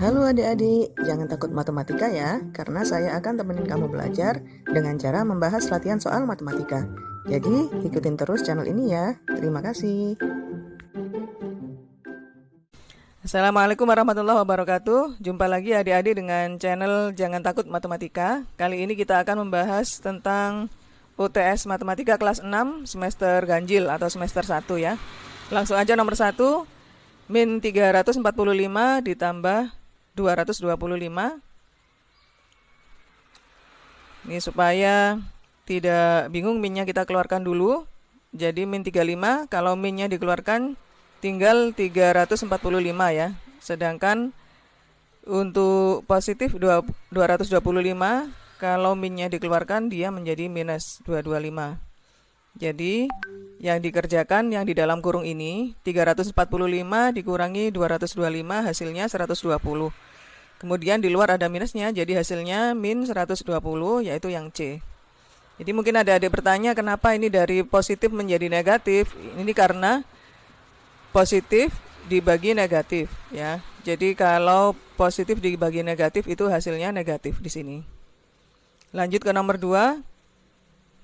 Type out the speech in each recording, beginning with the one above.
Halo adik-adik, jangan takut matematika ya, karena saya akan temenin kamu belajar dengan cara membahas latihan soal matematika. Jadi, ikutin terus channel ini ya. Terima kasih. Assalamualaikum warahmatullahi wabarakatuh. Jumpa lagi adik-adik dengan channel Jangan Takut Matematika. Kali ini kita akan membahas tentang UTS Matematika kelas 6 semester ganjil atau semester 1 ya. Langsung aja nomor 1, min 345 ditambah 225. Ini supaya tidak bingung, minnya kita keluarkan dulu. Jadi min 35, kalau minnya dikeluarkan tinggal 345 ya. Sedangkan untuk positif 225, kalau minnya dikeluarkan dia menjadi minus 225. Jadi yang dikerjakan yang di dalam kurung ini 345 dikurangi 225 hasilnya 120. Kemudian di luar ada minusnya, jadi hasilnya min 120, yaitu yang C. Jadi mungkin ada adik bertanya kenapa ini dari positif menjadi negatif. Ini karena positif dibagi negatif ya. Jadi kalau positif dibagi negatif itu hasilnya negatif di sini. Lanjut ke nomor 2.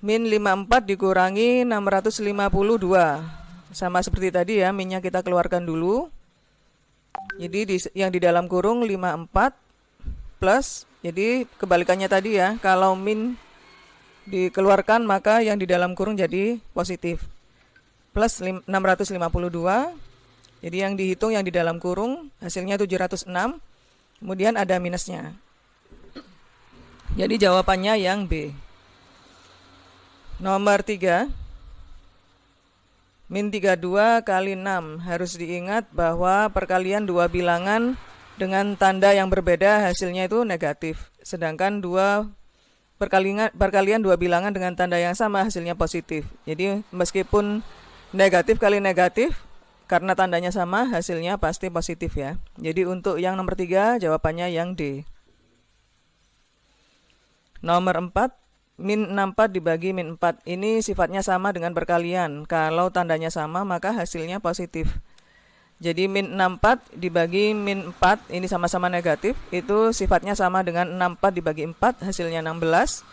Min 54 dikurangi 652. Sama seperti tadi ya, minnya kita keluarkan dulu. Jadi yang di dalam kurung 54 plus, jadi kebalikannya tadi ya, kalau min dikeluarkan maka yang di dalam kurung jadi positif. Plus 652. Jadi yang dihitung yang di dalam kurung hasilnya 706. Kemudian ada minusnya. Jadi jawabannya yang B. Nomor 3, min 32 kali 6. Harus diingat bahwa perkalian dua bilangan dengan tanda yang berbeda hasilnya itu negatif. Sedangkan perkalian dua bilangan dengan tanda yang sama hasilnya positif. Jadi meskipun negatif kali negatif, karena tandanya sama hasilnya pasti positif ya. Jadi untuk yang nomor 3 jawabannya yang D. Nomor 4, min 64 dibagi min 4. Ini sifatnya sama dengan perkalian. Kalau tandanya sama maka hasilnya positif. Jadi min 64 dibagi min 4 ini sama-sama negatif. Itu sifatnya sama dengan 64 dibagi 4 hasilnya 16.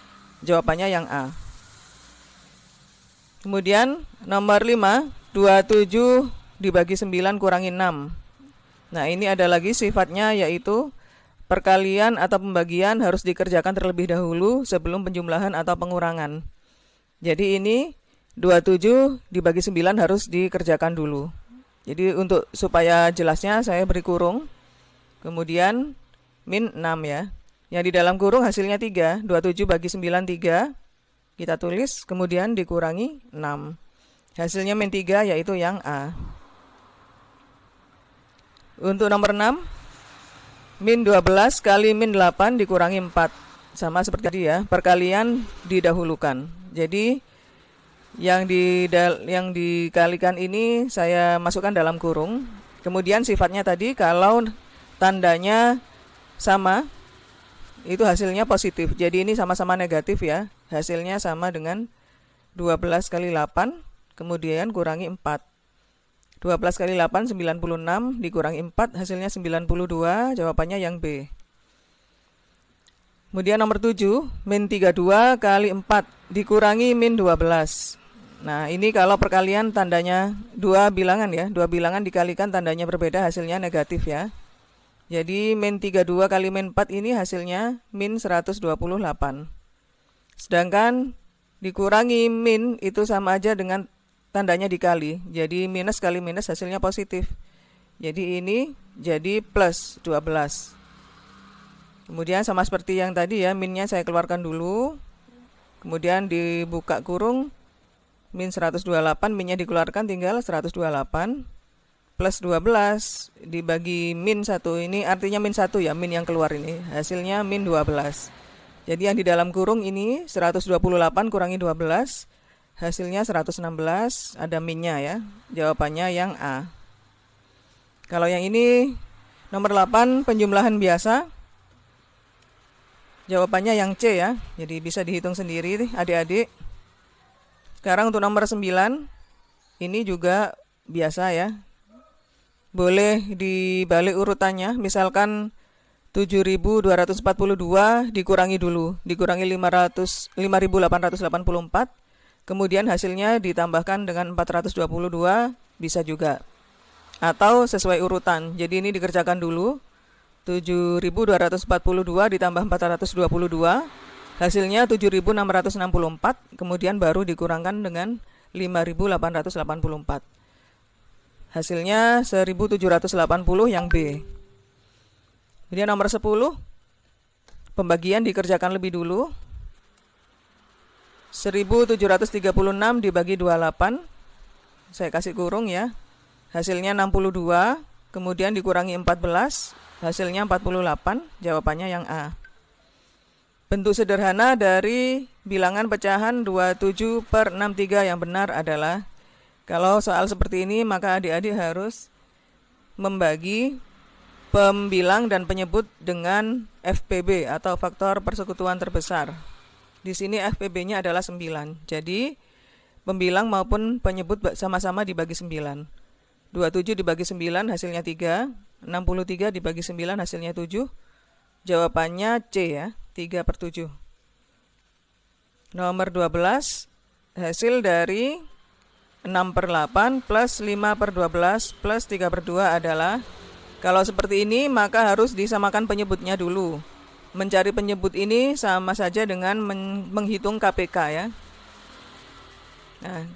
Jawabannya yang A. Kemudian nomor 5, 27 dibagi 9 kurangi 6. Nah ini ada lagi sifatnya yaitu perkalian atau pembagian harus dikerjakan terlebih dahulu sebelum penjumlahan atau pengurangan. Jadi ini 27 dibagi 9 harus dikerjakan dulu. Jadi untuk supaya jelasnya saya beri kurung. Kemudian min 6 ya. Yang di dalam kurung hasilnya 3. 27 bagi 9 3. Kita tulis kemudian dikurangi 6. Hasilnya min 3 yaitu yang A. Untuk nomor 6, min 12 kali min 8 dikurangi 4. Sama seperti tadi ya, perkalian didahulukan. Jadi yang dikalikan ini saya masukkan dalam kurung. Kemudian sifatnya tadi kalau tandanya sama, itu hasilnya positif. Jadi ini sama-sama negatif ya. Hasilnya sama dengan 12 kali 8, kemudian kurangi 4. 12 kali 8, 96, dikurangi 4, hasilnya 92, jawabannya yang B. Kemudian nomor 7, min 32 kali 4, dikurangi min 12. Nah ini kalau perkalian tandanya dua bilangan ya, dua bilangan dikalikan tandanya berbeda hasilnya negatif ya. Jadi min 32 kali min 4 ini hasilnya min 128. Sedangkan dikurangi min itu sama aja dengan tandanya dikali, jadi minus kali minus hasilnya positif. Jadi ini jadi plus 12. Kemudian sama seperti yang tadi ya, minnya saya keluarkan dulu. Kemudian dibuka kurung, min 128, minnya dikeluarkan tinggal 128. Plus 12 dibagi min 1, ini artinya min 1 ya, min yang keluar ini. Hasilnya min 12. Jadi yang di dalam kurung ini 128 kurangi 12. Hasilnya 116, ada minnya ya. Jawabannya yang A. Kalau yang ini nomor 8 penjumlahan biasa. Jawabannya yang C ya. Jadi bisa dihitung sendiri adik-adik. Sekarang untuk nomor 9. Ini juga biasa ya. Boleh dibalik urutannya. Misalkan 7.242 dikurangi dulu, dikurangi 5.884, kemudian hasilnya ditambahkan dengan 422, bisa juga. Atau sesuai urutan, jadi ini dikerjakan dulu, 7.242 ditambah 422, hasilnya 7.664, kemudian baru dikurangkan dengan 5.884. Hasilnya 1.780 yang B. Kemudian nomor 10, pembagian dikerjakan lebih dulu. 1.736 dibagi 28, saya kasih kurung ya. Hasilnya 62, kemudian dikurangi 14, hasilnya 48, jawabannya yang A. Bentuk sederhana dari bilangan pecahan 27/63 yang benar adalah, kalau soal seperti ini maka adik-adik harus membagi pembilang dan penyebut dengan FPB atau faktor persekutuan terbesar. Di sini FPB-nya adalah 9. Jadi pembilang maupun penyebut sama-sama dibagi 9. 27 dibagi 9 hasilnya 3. 63 dibagi 9 hasilnya 7. Jawabannya C ya, 3/7. Nomor 12, hasil dari 6/8 plus 5/12 plus 3/2 adalah, kalau seperti ini maka harus disamakan penyebutnya dulu. Mencari penyebut ini sama saja dengan menghitung KPK ya. Nah,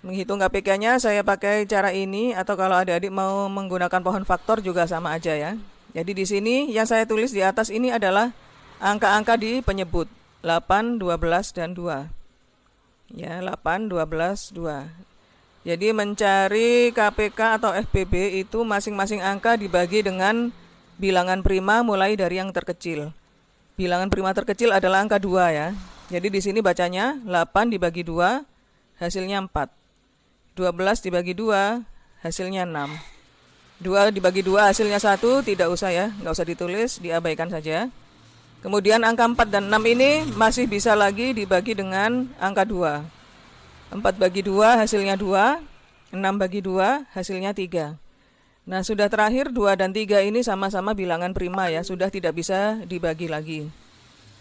menghitung KPK-nya saya pakai cara ini, atau kalau adik-adik mau menggunakan pohon faktor juga sama aja ya. Jadi di sini yang saya tulis di atas ini adalah angka-angka di penyebut 8, 12, dan 2. Ya, 8, 12, 2. Jadi mencari KPK atau FPB itu masing-masing angka dibagi dengan bilangan prima mulai dari yang terkecil. Bilangan prima terkecil adalah angka 2 ya. Jadi di sini bacanya 8 dibagi 2 hasilnya 4. 12 dibagi 2 hasilnya 6. 2 dibagi 2 hasilnya 1, tidak usah ya, nggak usah ditulis, diabaikan saja. Kemudian angka 4 dan 6 ini masih bisa lagi dibagi dengan angka 2. 4 bagi 2 hasilnya 2, 6 bagi 2 hasilnya 3. Nah, sudah terakhir 2 dan 3 ini sama-sama bilangan prima ya, sudah tidak bisa dibagi lagi.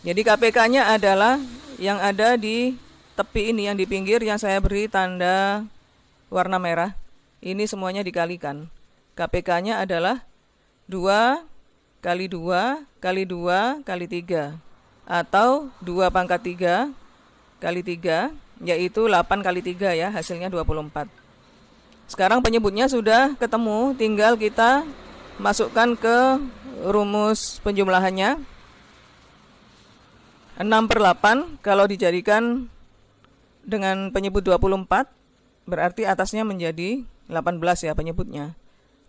Jadi KPK-nya adalah yang ada di tepi ini, yang di pinggir yang saya beri tanda warna merah. Ini semuanya dikalikan. KPK-nya adalah 2 kali 2 kali 2 kali 3, atau 2 pangkat 3 kali 3, yaitu 8 kali 3 ya, hasilnya 24. Sekarang penyebutnya sudah ketemu, tinggal kita masukkan ke rumus penjumlahannya. 6/8 kalau dijadikan dengan penyebut 24, berarti atasnya menjadi 18 ya penyebutnya.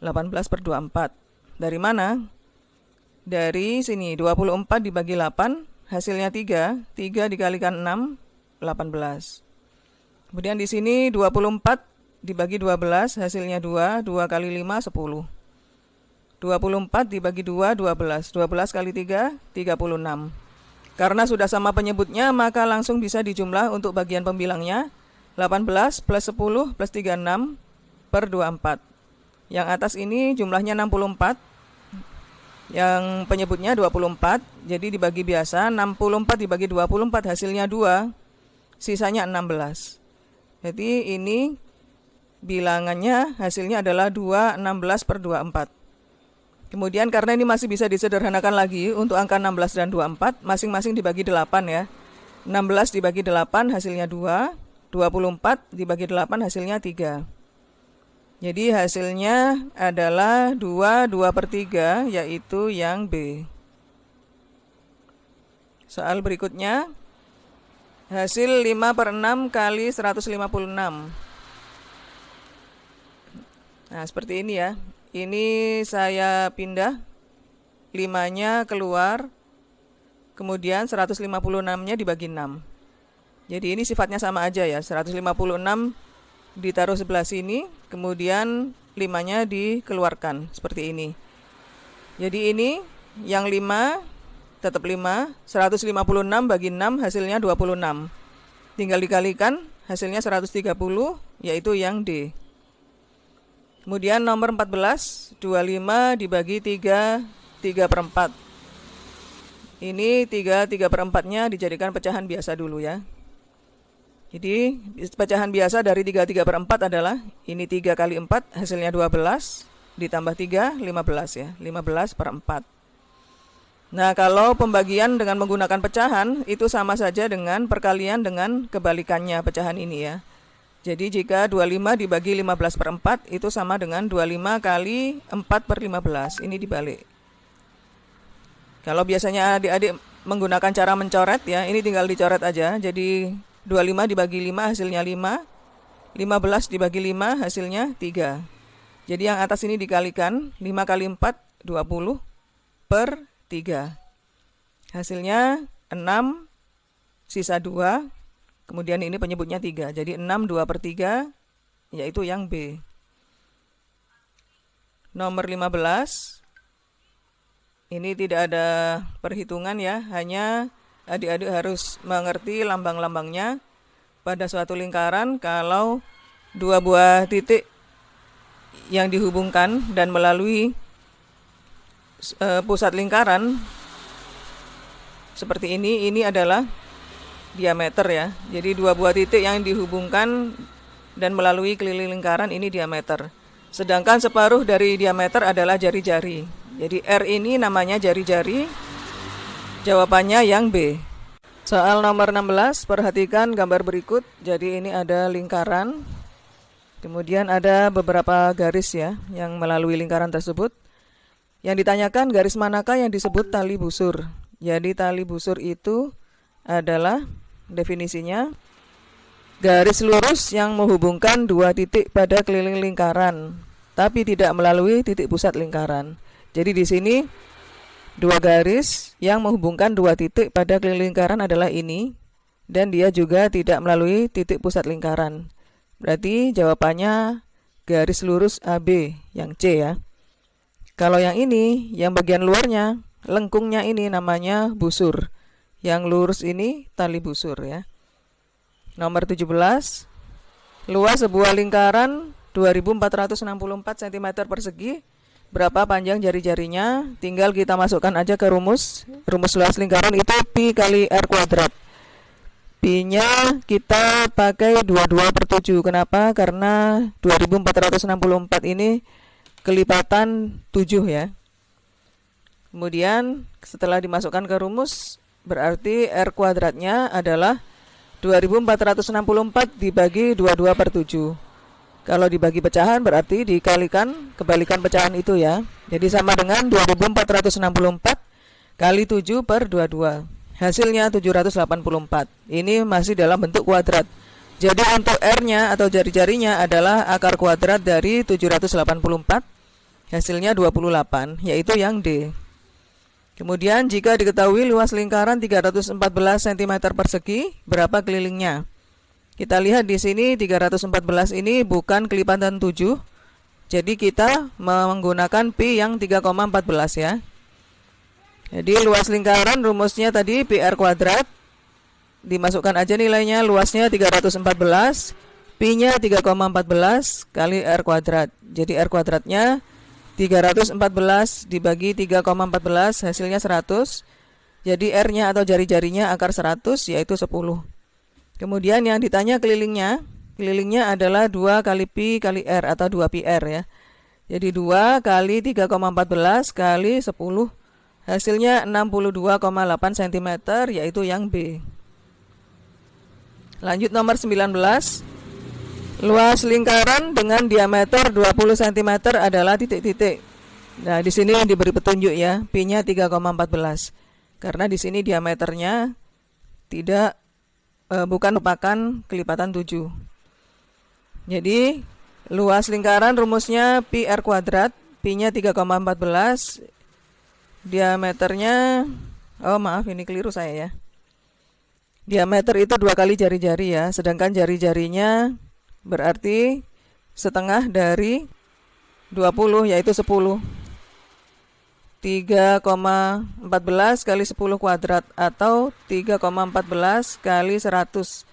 18/24. Dari mana? Dari sini, 24 dibagi 8, hasilnya 3. 3 dikalikan 6, 18. Kemudian di sini 24 dibagi 12, hasilnya 2. 2 kali 5, 10. 24 dibagi 2, 12. 12 kali 3, 36. Karena sudah sama penyebutnya, maka langsung bisa dijumlah untuk bagian pembilangnya. 18 plus 10 plus 36 per 24. Yang atas ini jumlahnya 64. Yang penyebutnya 24, jadi dibagi biasa. 64 dibagi 24 hasilnya 2, sisanya 16. Jadi ini bilangannya hasilnya adalah 2, 16 per 24. Kemudian karena ini masih bisa disederhanakan lagi untuk angka 16 dan 24, masing-masing dibagi 8 ya. 16 dibagi 8 hasilnya 2, 24 dibagi 8 hasilnya 3. Jadi hasilnya adalah 2, 2/3, yaitu yang B. Soal berikutnya, hasil 5/6 kali 156. Nah, seperti ini ya. Ini saya pindah, 5-nya keluar, kemudian 156-nya dibagi 6. Jadi ini sifatnya sama aja ya, 156 ditaruh sebelah sini, kemudian 5-nya dikeluarkan, seperti ini. Jadi ini yang 5 tetap 5, 156 bagi 6 hasilnya 26. Tinggal dikalikan, hasilnya 130, yaitu yang D. Kemudian nomor 14, 25 dibagi 3, 3/4. Ini 3/4-nya dijadikan pecahan biasa dulu ya. Jadi pecahan biasa dari 3/4 adalah ini 3 kali 4 hasilnya 12 ditambah 3 15 ya. 15/4. Nah, kalau pembagian dengan menggunakan pecahan itu sama saja dengan perkalian dengan kebalikannya pecahan ini ya. Jadi jika 25 dibagi 15/4 itu sama dengan 25 kali 4/15. Ini dibalik. Kalau biasanya adik-adik menggunakan cara mencoret ya, ini tinggal dicoret aja. Jadi 25 dibagi 5 hasilnya 5, 15 dibagi 5 hasilnya 3. Jadi yang atas ini dikalikan, 5 kali 4, 20 per 3. Hasilnya 6, sisa 2, kemudian ini penyebutnya 3. Jadi 6, 2 per 3, yaitu yang B. Nomor 15. Ini tidak ada perhitungan ya, hanya adik-adik harus mengerti lambang-lambangnya pada suatu lingkaran. Kalau dua buah titik yang dihubungkan dan melalui pusat lingkaran seperti ini adalah diameter ya. Jadi dua buah titik yang dihubungkan dan melalui keliling lingkaran ini diameter. Sedangkan separuh dari diameter adalah jari-jari. Jadi R ini namanya jari-jari. Jawabannya yang B. Soal nomor 16, perhatikan gambar berikut. Jadi ini ada lingkaran. Kemudian ada beberapa garis ya yang melalui lingkaran tersebut. Yang ditanyakan garis manakah yang disebut tali busur. Jadi tali busur itu adalah definisinya garis lurus yang menghubungkan dua titik pada keliling lingkaran, tapi tidak melalui titik pusat lingkaran. Jadi di sini dua garis yang menghubungkan dua titik pada keliling lingkaran adalah ini, dan dia juga tidak melalui titik pusat lingkaran. Berarti jawabannya garis lurus AB yang C ya. Kalau yang ini, yang bagian luarnya, lengkungnya ini namanya busur. Yang lurus ini tali busur ya. Nomor 17. Luas sebuah lingkaran 2464 cm persegi. Berapa panjang jari-jarinya? Tinggal kita masukkan aja ke rumus. Rumus luas lingkaran itu pi kali r kuadrat. Pi-nya kita pakai 22/7. Kenapa? Karena 2464 ini kelipatan 7 ya. Kemudian setelah dimasukkan ke rumus, berarti r kuadratnya adalah 2464 dibagi 22/7. Kalau dibagi pecahan berarti dikalikan kebalikan pecahan itu ya. Jadi sama dengan 2464 kali 7/22. Hasilnya 784. Ini masih dalam bentuk kuadrat. Jadi untuk R-nya atau jari-jarinya adalah akar kuadrat dari 784. Hasilnya 28, yaitu yang D. Kemudian jika diketahui luas lingkaran 314 cm persegi, berapa kelilingnya? Kita lihat di sini 314 ini bukan kelipatan 7. Jadi kita menggunakan pi yang 3,14 ya. Jadi luas lingkaran rumusnya tadi pi r kuadrat. Dimasukkan aja nilainya, luasnya 314, pi-nya 3,14 kali r kuadrat. Jadi r kuadratnya 314 dibagi 3,14 hasilnya 100. Jadi R-nya atau jari-jarinya akar 100 yaitu 10. Kemudian yang ditanya kelilingnya adalah 2 kali pi kali R atau 2 pi R ya. Jadi 2 kali 3,14 kali 10 hasilnya 62,8 cm yaitu yang B. Lanjut nomor 19. Luas lingkaran dengan diameter 20 cm adalah titik-titik. Nah, di sini yang diberi petunjuk ya, pi-nya 3,14. Karena di sini diameternya bukan merupakan kelipatan 7. Jadi, luas lingkaran rumusnya pi r kuadrat, pi-nya 3,14. Diameternya ini keliru saya ya. Diameter itu 2 kali jari-jari ya, sedangkan jari-jarinya berarti setengah dari 20 yaitu 10. 3,14 kali 10 kuadrat atau 3,14 kali 100.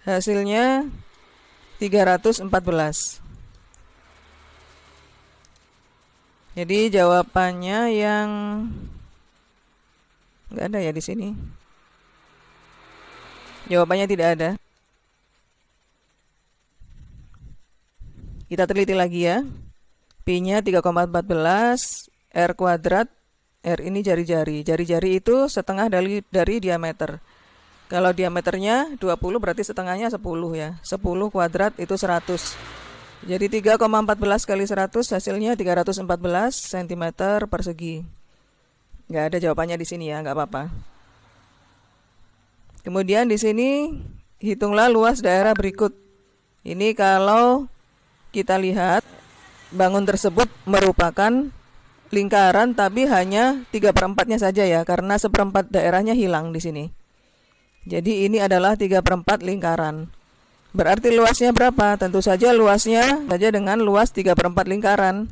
Hasilnya 314. Jadi jawabannya yang Nggak ada ya di sini. Jawabannya tidak ada. Kita teliti lagi ya. Pi-nya 3,14, R kuadrat, R ini jari-jari. Jari-jari itu setengah dari diameter. Kalau diameternya 20 berarti setengahnya 10 ya. 10 kuadrat itu 100. Jadi 3,14 kali 100 hasilnya 314 cm persegi. Nggak ada jawabannya di sini ya, nggak apa-apa. Kemudian di sini hitunglah luas daerah berikut. Ini kalau kita lihat bangun tersebut merupakan lingkaran tapi hanya 3/4-nya saja ya, karena 1/4 daerahnya hilang di sini. Jadi ini adalah 3/4 lingkaran. Berarti luasnya berapa? Tentu saja luasnya saja dengan luas 3/4 lingkaran.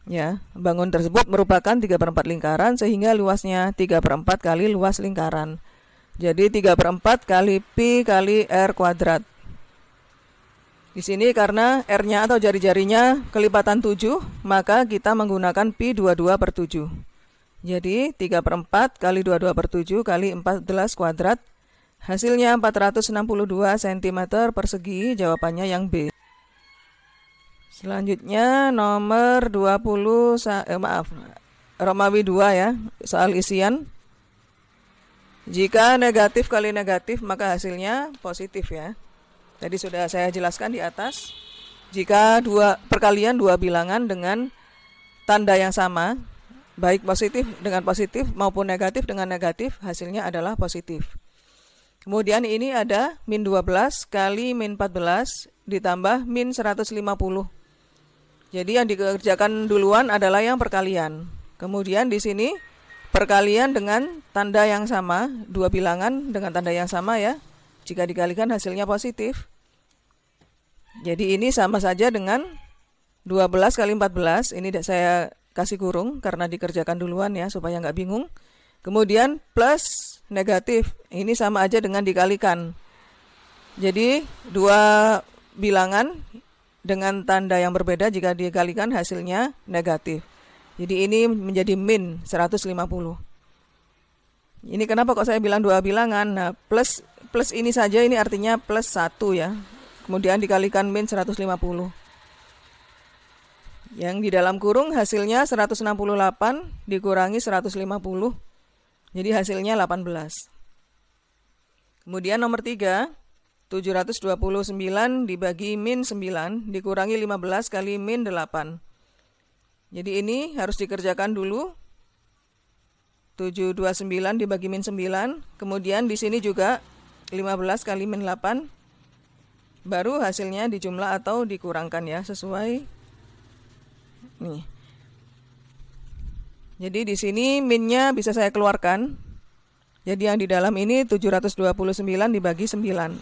Ya, bangun tersebut merupakan 3/4 lingkaran sehingga luasnya 3/4 kali luas lingkaran. Jadi 3/4 kali Pi kali R kuadrat. Di sini karena R-nya atau jari-jarinya kelipatan 7, maka kita menggunakan Pi 22/7. Jadi 3/4 kali 22/7 kali 14 kuadrat. Hasilnya 462 cm persegi, jawabannya yang B. Selanjutnya nomor 20, Romawi 2 ya, soal isian. Jika negatif kali negatif maka hasilnya positif ya. Tadi sudah saya jelaskan di atas. Jika perkalian dua bilangan dengan tanda yang sama, baik positif dengan positif maupun negatif dengan negatif, hasilnya adalah positif. Kemudian ini ada min 12 kali min 14 ditambah min 150. Jadi yang dikerjakan duluan adalah yang perkalian. Kemudian di sini perkalian dengan tanda yang sama, dua bilangan dengan tanda yang sama ya. Jika dikalikan hasilnya positif. Jadi ini sama saja dengan 12 kali 14. Ini saya kasih kurung karena dikerjakan duluan ya supaya nggak bingung. Kemudian plus negatif, ini sama aja dengan dikalikan. Jadi dua bilangan dengan tanda yang berbeda jika dikalikan hasilnya negatif. Jadi ini menjadi min 150. Ini kenapa kok saya bilang dua bilangan? Nah, plus ini saja ini artinya plus 1 ya. Kemudian dikalikan min 150. Yang di dalam kurung hasilnya 168 dikurangi 150. Jadi hasilnya 18. Kemudian nomor 3, 729 dibagi min 9 dikurangi 15 kali min 8. Jadi ini harus dikerjakan dulu. 729 dibagi min 9. Kemudian di sini juga 15 kali min 8. Baru hasilnya dijumlah atau dikurangkan ya sesuai. Nih. Jadi di sini minnya bisa saya keluarkan. Jadi yang di dalam ini 729 dibagi 9.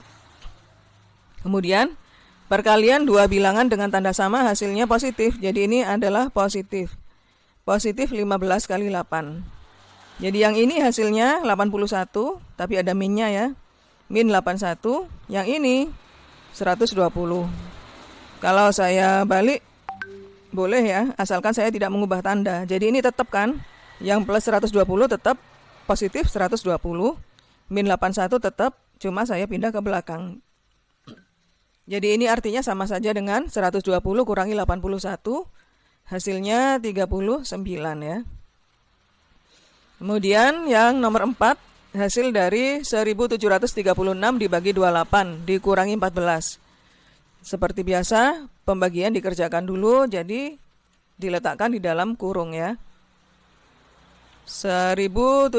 Kemudian perkalian dua bilangan dengan tanda sama hasilnya positif. Jadi ini adalah positif. Positif 15 kali 8. Jadi yang ini hasilnya 81, tapi ada minnya ya. Min 81, yang ini 120. Kalau saya balik boleh ya, asalkan saya tidak mengubah tanda. Jadi ini tetap kan, yang plus 120 tetap positif 120, min 81 tetap, cuma saya pindah ke belakang. Jadi ini artinya sama saja dengan 120 kurangi 81, hasilnya 39 ya. Kemudian yang nomor 4, hasil dari 1736 dibagi 28 dikurangi 14. Seperti biasa, pembagian dikerjakan dulu, jadi diletakkan di dalam kurung ya. 1736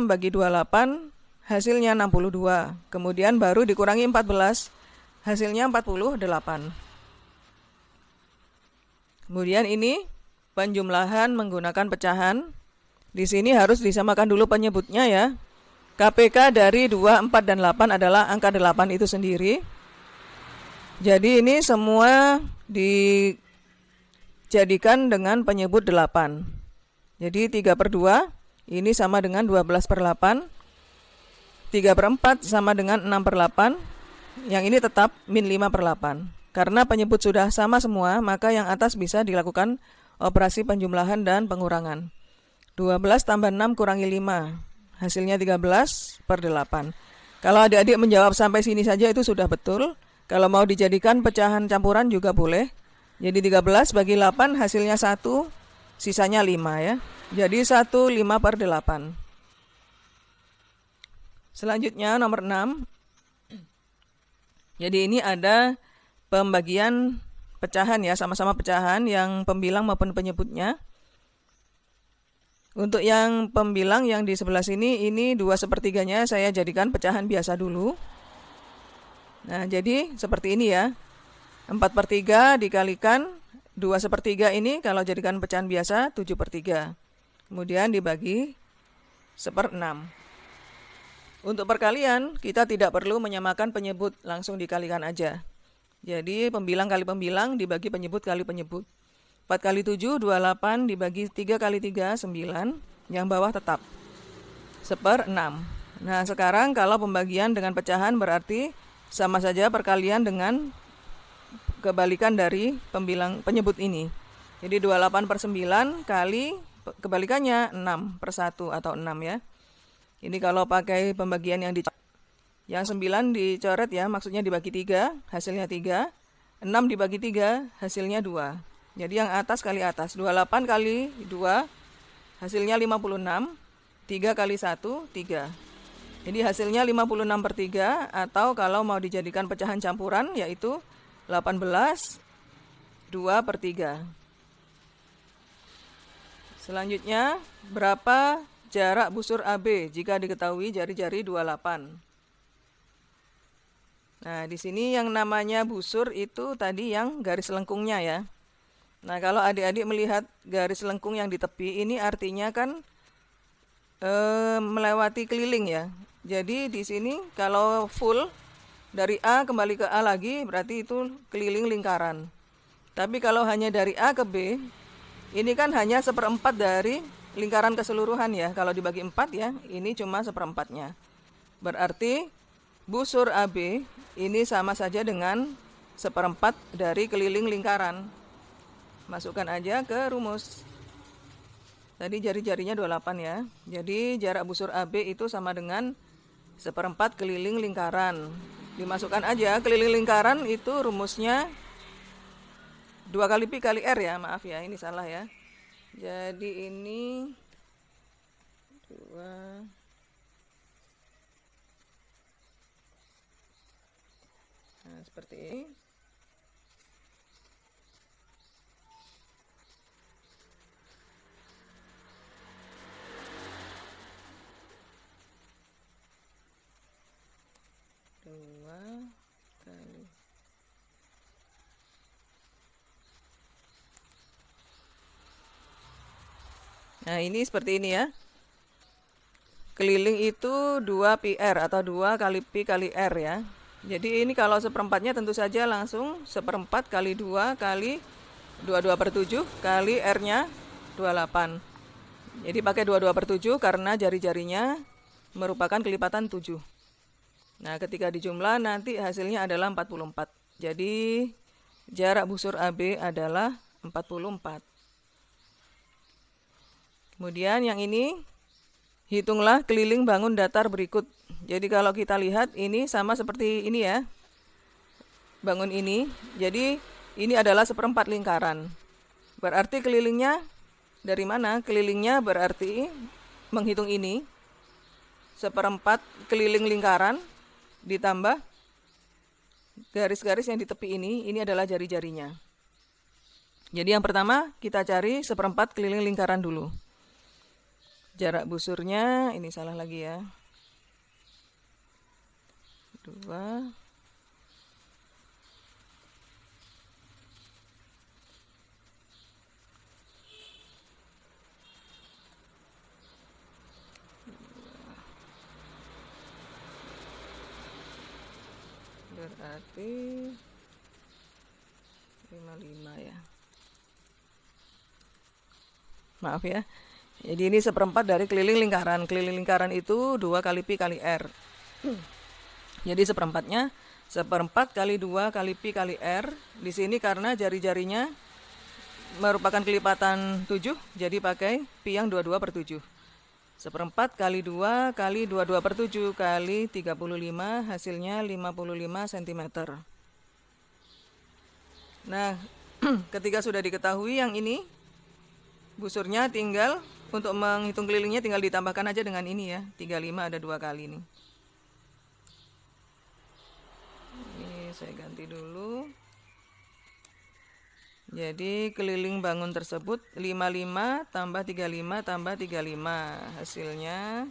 bagi 28, hasilnya 62. Kemudian baru dikurangi 14, hasilnya 48. Kemudian ini penjumlahan menggunakan pecahan. Di sini harus disamakan dulu penyebutnya ya. KPK dari 2, 4, dan 8 adalah angka 8 itu sendiri. Jadi ini semua dijadikan dengan penyebut 8. Jadi 3/2 ini sama dengan 12/8. 3/4 sama dengan 6/8. Yang ini tetap min 5/8. Karena penyebut sudah sama semua, maka yang atas bisa dilakukan operasi penjumlahan dan pengurangan. 12 tambah 6 kurangi 5. Hasilnya 13/8. Kalau adik-adik menjawab sampai sini saja itu sudah betul. Kalau mau dijadikan pecahan campuran juga boleh. Jadi 13 bagi 8 hasilnya 1, sisanya 5 ya. Jadi 1 5/8. Selanjutnya nomor 6. Jadi ini ada pembagian pecahan ya, sama-sama pecahan yang pembilang maupun penyebutnya. Untuk yang pembilang yang di sebelah sini, ini 2/3-nya saya jadikan pecahan biasa dulu. Nah, jadi seperti ini ya. 4/3 dikalikan 2/3 ini kalau jadikan pecahan biasa 7/3. Kemudian dibagi 1/6. Untuk perkalian, kita tidak perlu menyamakan penyebut, langsung dikalikan aja. Jadi pembilang kali pembilang dibagi penyebut kali penyebut. 4 kali 7, 28 dibagi 3 kali 3, 9. Yang bawah tetap 1/6. Nah, sekarang kalau pembagian dengan pecahan berarti sama saja perkalian dengan kebalikan dari penyebut ini. Jadi 28/9 kali kebalikannya 6/1 atau 6 ya. Ini kalau pakai pembagian yang yang 9 dicoret ya, maksudnya dibagi 3, hasilnya 3. 6 dibagi 3, hasilnya 2. Jadi yang atas kali atas, 28 kali 2, hasilnya 56. 3 kali 1, 3. Jadi hasilnya 56/3, atau kalau mau dijadikan pecahan campuran yaitu 18 2/3. Selanjutnya, berapa jarak busur AB jika diketahui jari-jari 28? Nah, di sini yang namanya busur itu tadi yang garis lengkungnya ya. Nah, kalau adik-adik melihat garis lengkung yang di tepi, ini artinya kan melewati keliling ya. Jadi di sini kalau full dari A kembali ke A lagi, berarti itu keliling lingkaran. Tapi kalau hanya dari A ke B, ini kan hanya 1/4 dari lingkaran keseluruhan ya. Kalau dibagi 4 ya, ini cuma 1/4-nya. Berarti busur AB ini sama saja dengan 1/4 dari keliling lingkaran. Masukkan aja ke rumus. Tadi jari-jarinya 28 ya. Jadi jarak busur AB itu sama dengan 1/4 keliling lingkaran. Dimasukkan aja keliling lingkaran itu rumusnya 2 kali pi kali R ya. Maaf ya, ini salah ya. Jadi ini 2. Nah, seperti ini. Nah, ini seperti ini ya. Keliling itu 2 pi R atau 2 kali pi kali R ya. Jadi ini kalau 1/4-nya tentu saja langsung 1/4 kali 2 kali 22/7 kali R-nya 28. Jadi pakai 22/7 karena jari-jarinya merupakan kelipatan 7. Nah, ketika dijumlah nanti hasilnya adalah 44. Jadi jarak busur AB adalah 44. Kemudian yang ini, hitunglah keliling bangun datar berikut. Jadi kalau kita lihat ini sama seperti ini ya. Bangun ini. Jadi ini adalah 1/4 lingkaran. Berarti kelilingnya dari mana? Kelilingnya berarti menghitung ini. 1/4 keliling lingkaran ditambah garis-garis yang di tepi ini adalah jari-jarinya. Jadi yang pertama kita cari 1/4 keliling lingkaran dulu. Jarak busurnya, ini salah lagi ya. 2. Berarti 55 ya. Maaf ya. Jadi ini 1/4 dari keliling lingkaran. Keliling lingkaran itu 2 kali pi kali R. Jadi 1/4-nya 1/4 kali 2 kali pi kali R. Di sini karena jari-jarinya merupakan kelipatan 7, jadi pakai pi yang 22/7. 1/4 kali 2 kali 22/7 kali 35, hasilnya 55 cm. Nah, ketika sudah diketahui yang ini, busurnya tinggal, untuk menghitung kelilingnya tinggal ditambahkan aja dengan ini ya, 35 ada 2 kali nih. Ini saya ganti dulu. Jadi keliling bangun tersebut 55 tambah 35 tambah 35, hasilnya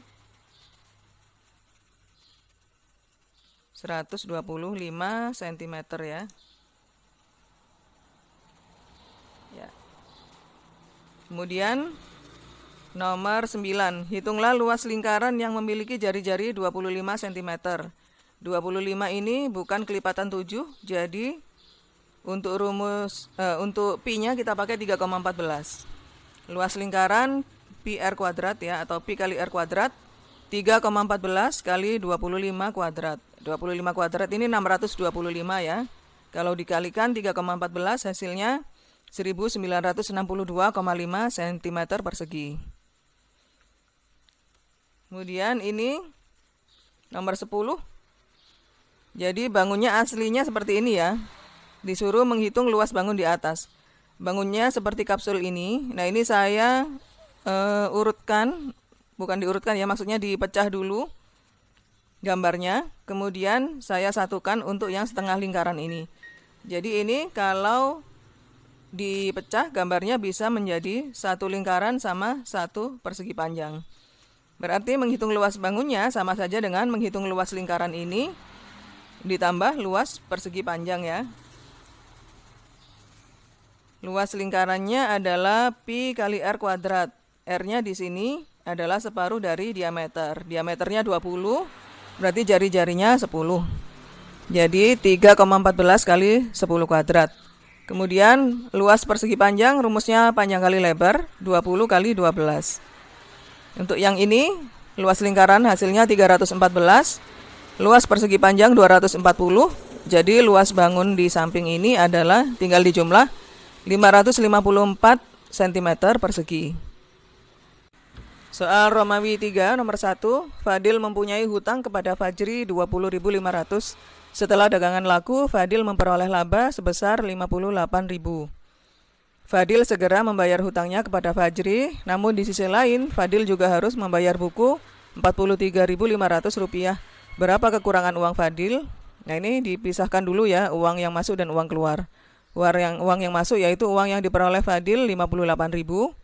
125 cm ya. Kemudian nomor 9, hitunglah luas lingkaran yang memiliki jari-jari 25 cm. 25 ini bukan kelipatan 7, jadi untuk untuk pi-nya kita pakai 3,14. Luas lingkaran pi r kuadrat ya, atau pi kali r kuadrat, 3,14 kali 25 kuadrat. 25 kuadrat ini 625 ya. Kalau dikalikan 3,14 hasilnya 1962,5 cm persegi. Kemudian ini nomor 10. Jadi bangunnya aslinya seperti ini ya. Disuruh menghitung luas bangun di atas. Bangunnya seperti kapsul ini. Nah, ini saya urutkan, bukan diurutkan ya, maksudnya dipecah dulu gambarnya. Kemudian saya satukan untuk yang setengah lingkaran ini. Jadi ini kalau dipecah gambarnya bisa menjadi satu lingkaran sama satu persegi panjang. Berarti menghitung luas bangunnya sama saja dengan menghitung luas lingkaran ini ditambah luas persegi panjang ya. Luas lingkarannya adalah pi kali r kuadrat. R-nya di sini adalah separuh dari diameter. Diameternya 20, berarti jari-jarinya 10. Jadi 3,14 kali 10 kuadrat. Kemudian luas persegi panjang, rumusnya panjang kali lebar, 20 kali 12. Untuk yang ini, luas lingkaran hasilnya 314, luas persegi panjang 240. Jadi luas bangun di samping ini adalah, tinggal dijumlah, 554 cm persegi. Soal Romawi 3 nomor 1, Fadil mempunyai hutang kepada Fajri 20.500. Setelah dagangan laku, Fadil memperoleh laba sebesar 58.000. Fadil segera membayar hutangnya kepada Fajri, namun di sisi lain Fadil juga harus membayar buku Rp43.500. Berapa kekurangan uang Fadil? Nah, ini dipisahkan dulu ya, uang yang masuk dan uang keluar. Uang yang masuk yaitu uang yang diperoleh Fadil 58.000.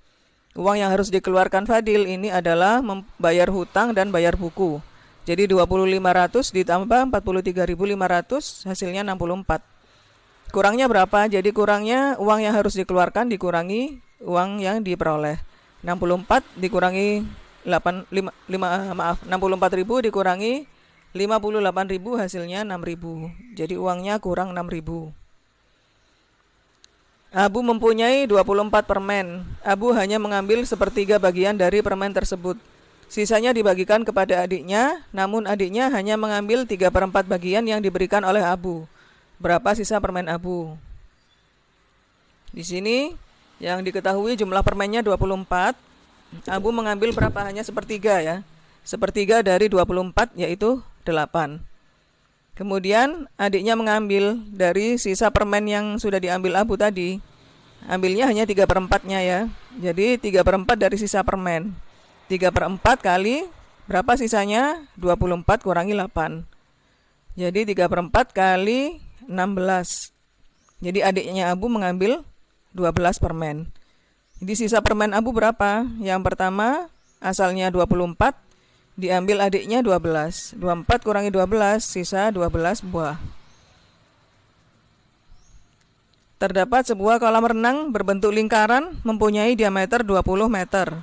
Uang yang harus dikeluarkan Fadil ini adalah membayar hutang dan bayar buku. Jadi 20.500 ditambah 43.500 hasilnya 64. Kurangnya berapa? Jadi kurangnya uang yang harus dikeluarkan dikurangi uang yang diperoleh. 64 dikurangi 64.000 dikurangi 58.000 hasilnya 6.000. Jadi uangnya kurang 6.000. Abu mempunyai 24 permen. Abu hanya mengambil sepertiga bagian dari permen tersebut. Sisanya dibagikan kepada adiknya, namun adiknya hanya mengambil 3/4 bagian yang diberikan oleh Abu. Berapa sisa permen Abu? Di sini yang diketahui jumlah permennya 24. Abu mengambil berapa? Hanya sepertiga ya. Sepertiga dari 24 yaitu 8. Kemudian adiknya mengambil dari sisa permen yang sudah diambil Abu tadi. Ambilnya hanya 3/4-nya ya. Jadi 3/4 dari sisa permen. 3/4 kali berapa sisanya? 24 kurangi 8. Jadi 3/4 kali 16. Jadi adiknya Abu mengambil 12 permen. Jadi sisa permen Abu berapa? Yang pertama asalnya 24, diambil adiknya 12. 24 kurangi 12, sisa 12 buah. Terdapat sebuah kolam renang berbentuk lingkaran mempunyai diameter 20 meter.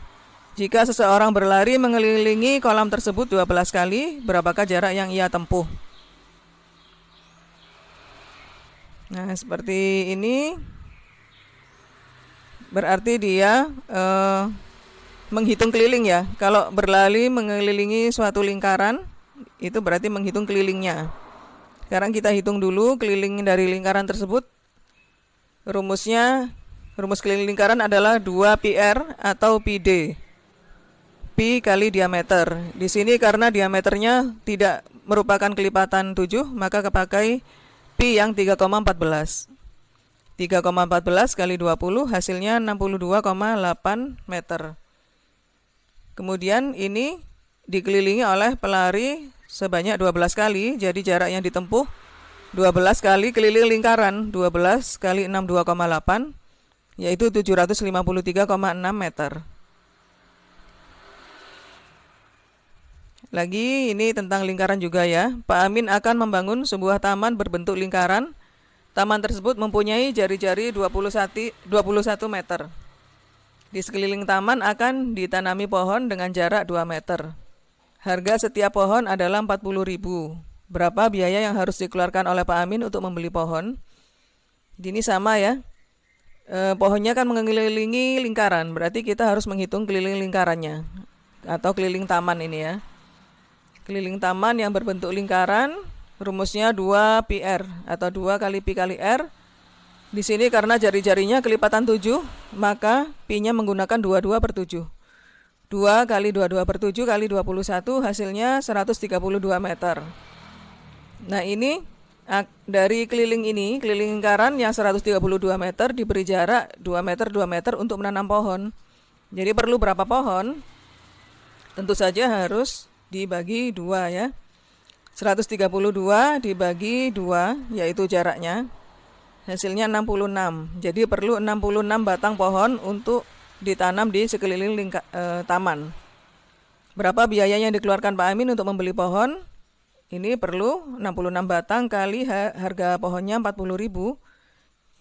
Jika seseorang berlari mengelilingi kolam tersebut 12 kali, berapakah jarak yang ia tempuh? Nah, seperti ini. Berarti dia menghitung keliling ya. Kalau berlari mengelilingi suatu lingkaran, itu berarti menghitung kelilingnya. Sekarang kita hitung dulu keliling dari lingkaran tersebut. Rumusnya rumus keliling lingkaran adalah 2πr atau πd. Pi kali diameter. Di sini karena diameternya tidak merupakan kelipatan 7, maka kepakai pi yang 3,14. 3,14 kali 20 hasilnya 62,8 meter. Kemudian ini dikelilingi oleh pelari sebanyak 12 kali, jadi jarak yang ditempuh 12 kali keliling lingkaran, 12 kali 6 2,8, yaitu 753,6 meter. Lagi ini tentang lingkaran juga ya. Pak Amin akan membangun sebuah taman berbentuk lingkaran. Taman tersebut mempunyai jari-jari 21 meter. Di sekeliling taman akan ditanami pohon dengan jarak 2 meter. Harga setiap pohon adalah 40.000. Berapa biaya yang harus dikeluarkan oleh Pak Amin untuk membeli pohon? Ini sama ya. Pohonnya kan mengelilingi lingkaran, berarti kita harus menghitung keliling lingkarannya atau keliling taman ini ya. Keliling taman yang berbentuk lingkaran, rumusnya 2πr atau 2 kali pi kali r. Di sini karena jari-jarinya kelipatan 7, maka pi-nya menggunakan 22/7. 2 kali 22/7 kali 21 hasilnya 132 meter. Nah ini dari keliling ini, keliling lingkaran yang 132 meter diberi jarak 2 meter 2 meter untuk menanam pohon. Jadi perlu berapa pohon? Tentu saja harus dibagi 2 ya. 132 dibagi 2 yaitu jaraknya. Hasilnya 66. Jadi perlu 66 batang pohon untuk ditanam di sekeliling taman. Berapa biaya yang dikeluarkan Pak Amin untuk membeli pohon? Ini perlu 66 batang kali harga pohonnya 40.000,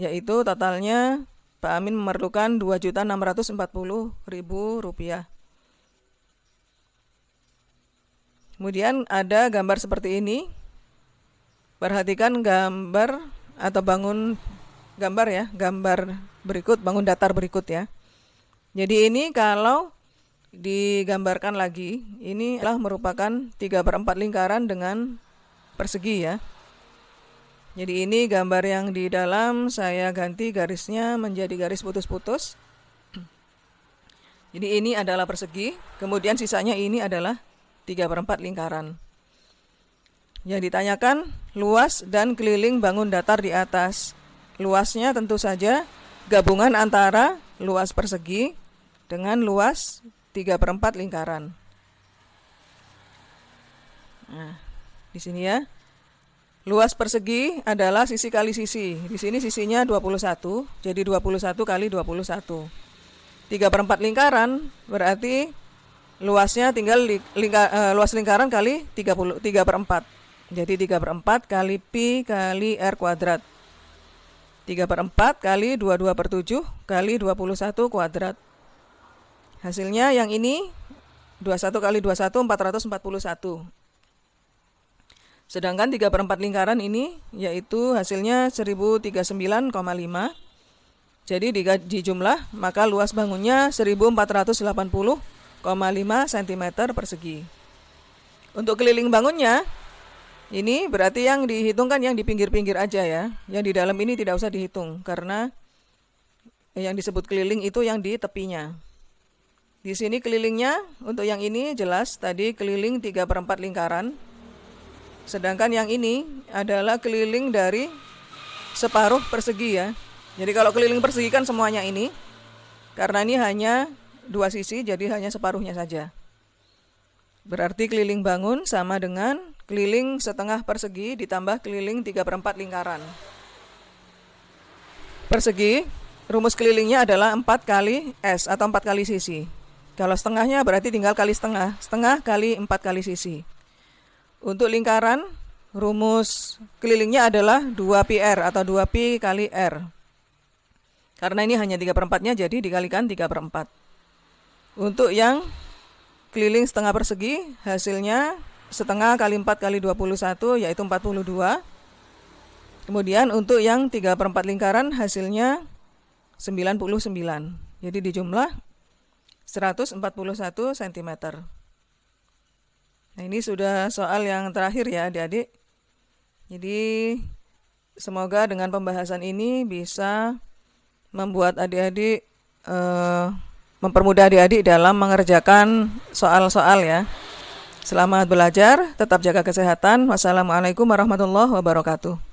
yaitu totalnya Pak Amin memerlukan 2.640.000 rupiah. Kemudian ada gambar seperti ini. Perhatikan gambar atau bangun gambar ya, gambar berikut, bangun datar berikut ya. Jadi ini kalau digambarkan lagi, ini adalah merupakan 3/4 lingkaran dengan persegi ya. Jadi ini gambar yang di dalam saya ganti garisnya menjadi garis putus-putus. Jadi ini adalah persegi, kemudian sisanya ini adalah 3/4 lingkaran. Yang ditanyakan luas dan keliling bangun datar di atas. Luasnya tentu saja gabungan antara luas persegi dengan luas 3/4 lingkaran. Nah, di sini ya. Luas persegi adalah sisi kali sisi. Di sini sisinya 21, jadi 21 kali 21. 3/4 lingkaran berarti luasnya tinggal luas lingkaran kali 3/4. Jadi 3/4 kali pi kali r kuadrat. 3/4 kali 22/7 kali 21 kuadrat. Hasilnya yang ini 21 kali 21 441. Sedangkan 3/4 lingkaran ini yaitu hasilnya 1039,5. Jadi dijumlah maka luas bangunnya 1480,5 cm persegi. Untuk keliling bangunnya ini berarti yang dihitungkan yang di pinggir-pinggir aja ya. Yang di dalam ini tidak usah dihitung karena yang disebut keliling itu yang di tepinya. Di sini kelilingnya untuk yang ini jelas tadi keliling 3/4 lingkaran. Sedangkan yang ini adalah keliling dari separuh persegi ya. Jadi kalau keliling persegi kan semuanya ini. Karena ini hanya 2 sisi jadi hanya separuhnya saja. Berarti keliling bangun sama dengan keliling setengah persegi ditambah keliling 3/4 lingkaran. Persegi, rumus kelilingnya adalah 4 kali S atau 4 kali sisi. Kalau setengahnya berarti tinggal kali setengah. Setengah kali 4 kali sisi. Untuk lingkaran, rumus kelilingnya adalah 2πr atau 2pi kali r. Karena ini hanya 3/4-nya jadi dikalikan 3/4. Untuk yang keliling setengah persegi, hasilnya setengah kali 4 kali 21 yaitu 42. Kemudian untuk yang 3/4 lingkaran hasilnya 99. Jadi dijumlah 141 cm. Nah ini sudah soal yang terakhir ya adik-adik. Jadi semoga dengan pembahasan ini bisa membuat adik-adik mempermudah adik-adik dalam mengerjakan soal-soal ya. Selamat belajar, tetap jaga kesehatan. Wassalamualaikum warahmatullahi wabarakatuh.